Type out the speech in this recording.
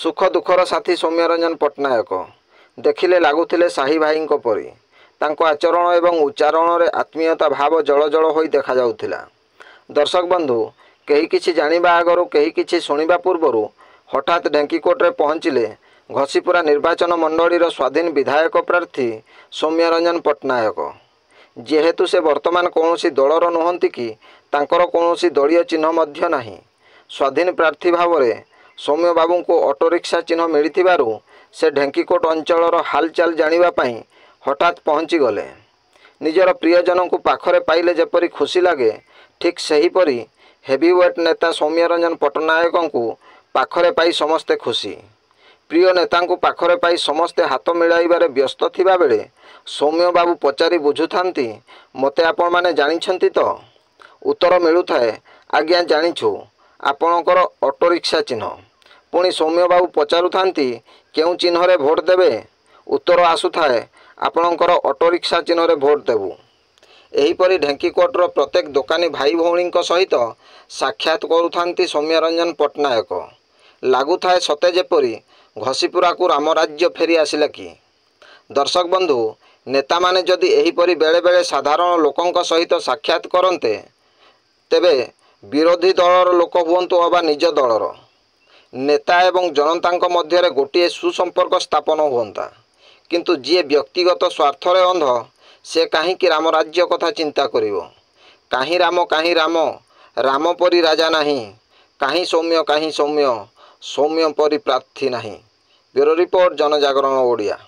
सुख दुखर साथी सौम्यरंजन पट्टनायक देखिले लगुले साही भाई परी तांको आचरण एवं उच्चारण रे आत्मीयता भाव जल जल होई देखा जाउथिला। दर्शक बंधु कहीं किछि जानिबा आगरु कहीं किछि सुनिबा पूर्वरु हठात ढेंकीकोट रे पहुँचिले घसीपुरा निर्वाचन मंडलीर स्वाधीन विधायक प्रार्थी सौम्यरंजन पट्टनायक। जेहेतु से वर्तमान कौनसी दलर नुहंती कि तांकर कौनसी दलीय चिन्ह मध्य नाही। स्वाधीन प्रार्थी भाव में सौम्य बाबू को ऑटो रिक्शा चिन्ह मिलिथिबारु से ढेंकीकोट अंचलर हालचाल जानिबा पई हठात पहुँची गले। निजर प्रियजन को पाखरे पाइले जेपरी खुशी लगे ठीक सेहीपरि हेवीवेट नेता सौम्यरंजन पट्टनायक को पाखरे पाई समस्ते खुशी। प्रिय नेता को पाखरे पाई समस्ते हाथ मिलाइबारे व्यस्त थिबा बेले सौम्य बाबू पचारि बुझुथांती मते आपण माने जानिछंती तो? उत्तर मिलू थाए आज्ञा जानिछु आपणकर ऑटो रिक्शा चिन्ह। पुणी सौम्य बाबू पचारुथांती केउ चिन्ह रे भोट देबे? उत्तर आसुथाए आपणकर ऑटो रिक्शा चिन्ह रे भोट देबू। एहीपरि ढेंकीकोटर प्रत्येक दोकानी भाई भौणी सहित साक्षात करुथांती सौम्यरंजन पट्टनायक। लगुए सते जेपरी घसीपुरा को राम राज्य फेरी आसिला कि। दर्शक बंधु नेता माने जदि एहीपरि बेले बेले साधारण लोकंक सहित साक्षात करन्ते तेबे विरोधी दलर लोक हुअन्तु अबा निज दलर नेता एवं जनतांक मध्य गोटे सुसंपर्क स्थापन हुअंता। किंतु जी व्यक्तिगत स्वार्थरे अंध से कहीं राम राज्य कथा चिंता करिवो। कहीं राम राम परी राजा नहीं, कहीं सौम्य सौम्य परी प्रार्थी नहीं। ब्यूरो रिपोर्ट जनजागरण ओडिया।